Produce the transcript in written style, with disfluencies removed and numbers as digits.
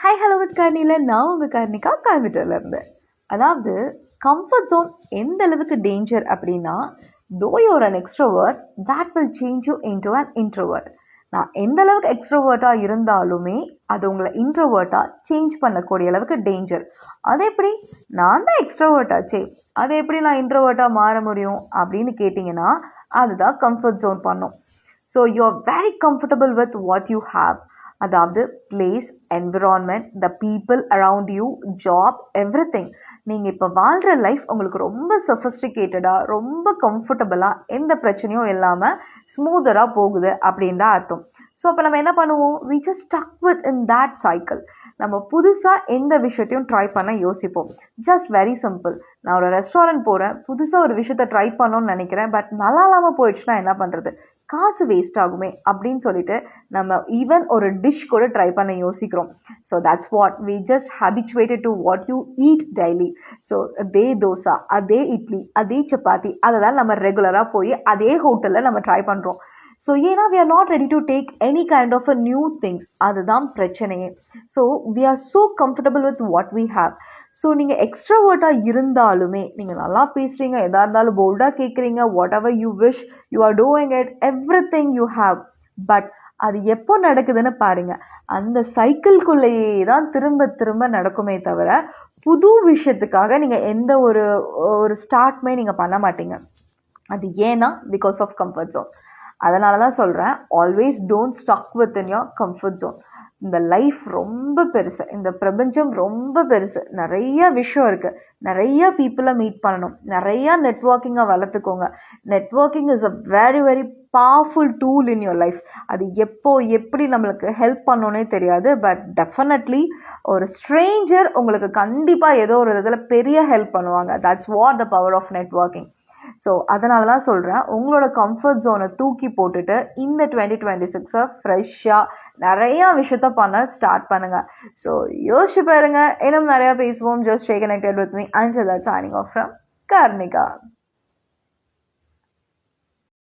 Hi hello with கார்னியில் நான் உங்கள் கார்னிகா கால்விட்டர்லேருந்து. அதாவது கம்ஃபர்ட் ஜோன் எந்த அளவுக்கு டேஞ்சர் அப்படின்னா, though you're an extrovert that will change you into an introvert. நான் எந்த அளவுக்கு எக்ஸ்ட்ரோவர்ட்டாக இருந்தாலுமே அது உங்களை இன்ட்ரோவர்ட்டாக சேஞ்ச் பண்ணக்கூடிய அளவுக்கு டேஞ்சர். அது எப்படி? நான் தான் எக்ஸ்ட்ரோவர்ட்டாச்சே, அது எப்படி நான் இன்ட்ரோவர்ட்டாக மாற முடியும் அப்படின்னு கேட்டிங்கன்னா, அதுதான் கம்ஃபர்ட் ஜோன் பண்ணும். So you are very comfortable with what you have. அதாவது place, environment, the people around you, job, everything. நீங்கள் இப்போ வாழ்கிற லைஃப் உங்களுக்கு ரொம்ப சொஃபிஸ்டிகேட்டடாக, ரொம்ப கம்ஃபர்டபுளாக, எந்த பிரச்சனையும் இல்லாமல் ஸ்மூதராக போகுது அப்படின்னு தான் அர்த்தம். ஸோ அப்போ நம்ம என்ன பண்ணுவோம்? We just stuck within that cycle. நம்ம புதுசாக எந்த விஷயத்தையும் ட்ரை பண்ண யோசிப்போம். Just very simple. நான் ஒரு ரெஸ்டாரண்ட் போகிறேன், புதுசாக ஒரு விஷயத்தை ட்ரை பண்ணணும்னு நினைக்கிறேன், பட் நல்லா இல்லாமல் போயிடுச்சுன்னா என்ன பண்ணுறது? காசு வேஸ்ட் ஆகுமே அப்படின்னு சொல்லிட்டு நம்ம ஈவன் ஒரு டிஷ் கூட ட்ரை பண்ண யோசிக்கிறோம். So that's what we just habituated to what you eat daily. So அதே தோசை, அதே இட்லி, அதே சப்பாத்தி, அதை தான் நம்ம ரெகுலராக போய் அதே ஹோட்டலில் நம்ம ட்ரை பண்ணுறோம். ஸோ ஏன்னா we are not ready to take any kind of a new things. அதுதான் பிரச்சனையே. So we are so comfortable with what we have. So நீங்கள் எக்ஸ்ட்ராவர்ட்டாக இருந்தாலுமே, நீங்கள் நல்லா பேசுகிறீங்க, எதாக இருந்தாலும் போல்டாக கேட்குறீங்க, what ever you wish, you are doing it, every thing you have. But அது எப்போ நடக்குதுன்னு பாருங்கள். அந்த சைக்கிள்குள்ளேயே தான் திரும்ப திரும்ப நடக்குமே தவிர, புது விஷயத்துக்காக நீங்கள் எந்த ஒரு ஸ்டார்ட்மே நீங்கள் பண்ண மாட்டீங்க. அது ஏன்னா பிகாஸ் ஆஃப் கம்ஃபர்ட் ஜோன். அதனால தான் சொல்கிறேன், always don't stuck within your comfort zone. இந்த லைஃப் ரொம்ப பெருசு, இந்த பிரபஞ்சம் ரொம்ப பெருசு, நிறைய விஷயம் இருக்குது, நிறைய பீப்புளை மீட் பண்ணணும், நிறையா நெட்வொர்க்கிங்கை வளர்த்துக்கோங்க. Networking is a very very powerful tool in your life. அது எப்படி நம்மளுக்கு ஹெல்ப் பண்ணோன்னே தெரியாது, பட் டெஃபினெட்லி ஒரு ஸ்ட்ரேஞ்சர் உங்களுக்கு கண்டிப்பாக ஏதோ ஒரு இதில் பெரிய ஹெல்ப் பண்ணுவாங்க. That's what the power of networking. So அதனால தான் சொல்கிறேன், உங்களோட கம்ஃபர்ட் ஜோனை தூக்கி போட்டுட்டு இந்த 2026 ஃப்ரெஷ்ஷாக நிறையா விஷயத்த பண்ண ஸ்டார்ட் பண்ணுங்கள். ஸோ யோசிச்சு பாருங்க. இன்னும் நிறையா பேசுவோம். Just stay connected with me. Until that's signing off from Karnika.